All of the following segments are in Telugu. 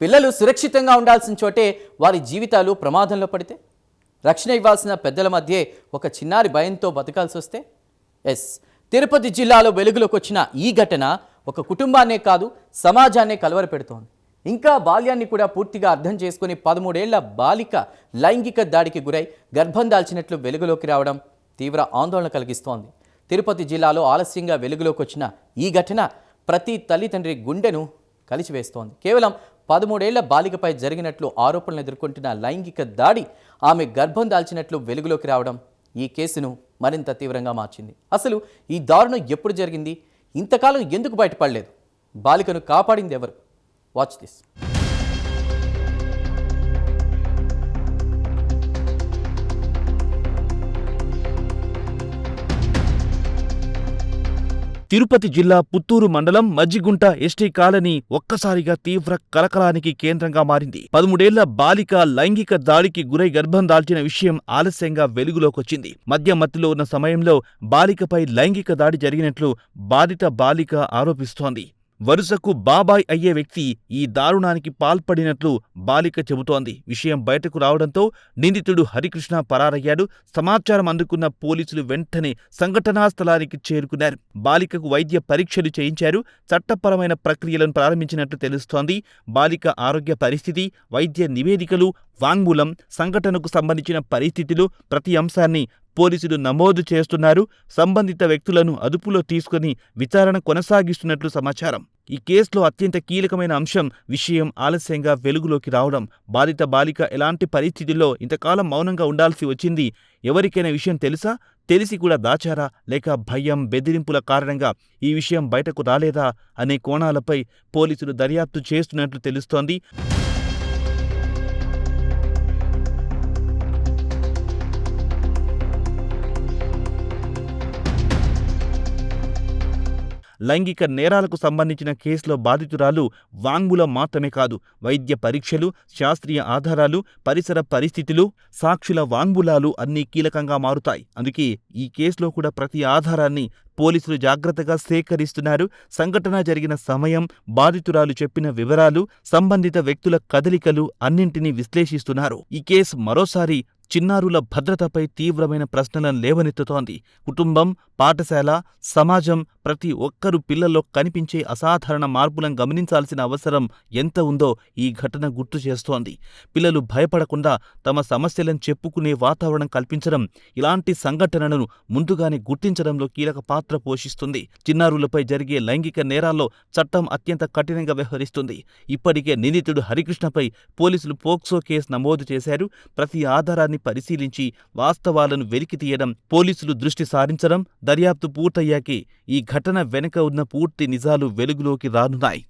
పిల్లలు సురక్షితంగా ఉండాల్సిన చోటే వారి జీవితాలు ప్రమాదంలో పడితే రక్షణ ఇవ్వాల్సిన పెద్దల మధ్యే ఒక చిన్నారి భయంతో బతకాల్సి వస్తే తిరుపతి జిల్లాలో వెలుగులోకి వచ్చిన ఈ ఘటన ఒక కుటుంబాన్నే కాదు సమాజాన్నే కలవరపెడుతోంది. ఇంకా బాల్యాన్ని కూడా పూర్తిగా అర్థం చేసుకుని 13 ఏళ్ల బాలిక లైంగిక దాడికి గురై గర్భం దాల్చినట్లు వెలుగులోకి రావడం తీవ్ర ఆందోళన కలిగిస్తోంది. తిరుపతి జిల్లాలో ఆలస్యంగా వెలుగులోకి వచ్చిన ఈ ఘటన ప్రతి తల్లిదండ్రి గుండెను కలిచివేస్తోంది. కేవలం 13 ఏళ్ల బాలికపై జరిగినట్లు ఆరోపణలు ఎదుర్కొంటున్న లైంగిక దాడి ఆమె గర్భం దాల్చినట్లు వెలుగులోకి రావడం ఈ కేసును మరింత తీవ్రంగా మార్చింది. అసలు ఈ దారుణం ఎప్పుడు జరిగింది? ఇంతకాలం ఎందుకు బయటపడలేదు? బాలికను కాపాడింది ఎవరు? Watch this. తిరుపతి జిల్లా పుత్తూరు మండలం మజ్జిగుంట ఎస్టీ కాలనీ ఒక్కసారిగా తీవ్ర కలకలానికి కేంద్రంగా మారింది. 13 ఏళ్ల బాలిక లైంగిక దాడికి గురై గర్భం దాల్చిన విషయం ఆలస్యంగా వెలుగులోకొచ్చింది. మద్యమత్తులో ఉన్న సమయంలో బాలికపై లైంగిక దాడి జరిగినట్లు బాధిత బాలిక ఆరోపిస్తోంది. వరుసకు బాబాయ్ అయ్యే వ్యక్తి ఈ దారుణానికి పాల్పడినట్లు బాలిక చెబుతోంది. విషయం బయటకు రావడంతో నిందితుడు హరికృష్ణ పరారయ్యాడు. సమాచారం అందుకున్న పోలీసులు వెంటనే సంఘటనా స్థలానికి చేరుకున్నారు. బాలికకు వైద్య పరీక్షలు చేయించారు. చట్టపరమైన ప్రక్రియలను ప్రారంభించినట్లు తెలుస్తోంది. బాలిక ఆరోగ్య పరిస్థితి, వైద్య నివేదికలు, వాంగ్మూలం, సంఘటనకు సంబంధించిన పరిస్థితులు ప్రతి అంశాన్ని పోలీసులు నమోదు చేస్తున్నారు. సంబంధిత వ్యక్తులను అదుపులో తీసుకుని విచారణ కొనసాగిస్తున్నట్లు సమాచారం. ఈ కేసులో అత్యంత కీలకమైన అంశం విషయం ఆలస్యంగా వెలుగులోకి రావడం. బాధిత బాలిక ఎలాంటి పరిస్థితుల్లో ఇంతకాలం మౌనంగా ఉండాల్సి వచ్చింది? ఎవరికైనా విషయం తెలుసా? తెలిసి కూడా దాచారా? లేక భయం, బెదిరింపుల కారణంగా ఈ విషయం బయటకు రాలేదా అనే కోణాలపై పోలీసులు దర్యాప్తు చేస్తున్నట్లు తెలుస్తోంది. లైంగిక నేరాలకు సంబంధించిన కేసులో బాధితురాలు వాంగ్మూలం మాత్రమే కాదు, వైద్య పరీక్షలు, శాస్త్రీయ ఆధారాలు, పరిసర పరిస్థితులు, సాక్షుల వాంగ్మూలాలు అన్నీ కీలకంగా మారుతాయి. అందుకే ఈ కేసులో కూడా ప్రతి ఆధారాన్ని పోలీసులు జాగ్రత్తగా సేకరిస్తున్నారు. సంఘటన జరిగిన సమయం, బాధితురాలు చెప్పిన వివరాలు, సంబంధిత వ్యక్తుల కదలికలు అన్నింటినీ విశ్లేషిస్తున్నారు. ఈ కేసు మరోసారి చిన్నారుల భద్రతపై తీవ్రమైన ప్రశ్నలను లేవనెత్తుతోంది. కుటుంబం, పాఠశాల, సమాజం ప్రతి ఒక్కరూ పిల్లల్లో కనిపించే అసాధారణ మార్పులను గమనించాల్సిన అవసరం ఎంత ఉందో ఈ ఘటన గుర్తు చేస్తోంది. పిల్లలు భయపడకుండా తమ సమస్యలను చెప్పుకునే వాతావరణం కల్పించడం, ఇలాంటి సంఘటనలను ముందుగానే గుర్తించడంలో కీలక పాత్ర పోషిస్తుంది. చిన్నారులపై జరిగే లైంగిక నేరాల్లో చట్టం అత్యంత కఠినంగా వ్యవహరిస్తుంది. ఇప్పటికే నిందితుడు హరికృష్ణపై పోలీసులు పోక్సో కేసు నమోదు చేశారు. ప్రతి ఆధారాన్ని పరిశీలించి వాస్తవాలను వెలికితీయడం, పోలీసులు దృష్టి సారించడం, దర్యాప్తు పూర్తయ్యాకే ఈ ఘటన వెనుక ఉన్న పూర్తి నిజాలు వెలుగులోకి రానున్నాయి.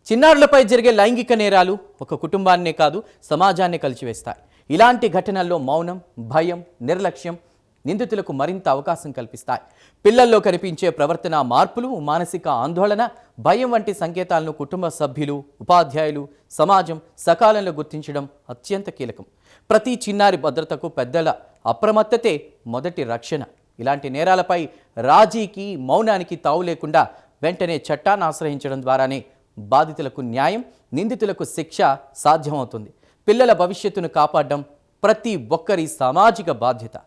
చిన్నారులపై జరిగే లైంగిక నేరాలు ఒక కుటుంబాన్నే కాదు సమాజాన్ని కలిచివేస్తాయి. ఇలాంటి ఘటనల్లో మౌనం, భయం, నిర్లక్ష్యం నిందితులకు మరింత అవకాశం కల్పిస్తాయి. పిల్లల్లో కనిపించే ప్రవర్తన మార్పులు, మానసిక ఆందోళన, భయం వంటి సంకేతాలను కుటుంబ సభ్యులు, ఉపాధ్యాయులు, సమాజం సకాలంలో గుర్తించడం అత్యంత కీలకం. ప్రతి చిన్నారి భద్రతకు పెద్దల అప్రమత్తతే మొదటి రక్షణ. ఇలాంటి నేరాలపై రాజీకి, మౌనానికి తావు లేకుండా వెంటనే చట్టాన్ని ఆశ్రయించడం ద్వారానే బాధితులకు న్యాయం, నిందితులకు శిక్ష సాధ్యమవుతుంది. పిల్లల భవిష్యత్తును కాపాడడం ప్రతి ఒక్కరి సామాజిక బాధ్యత.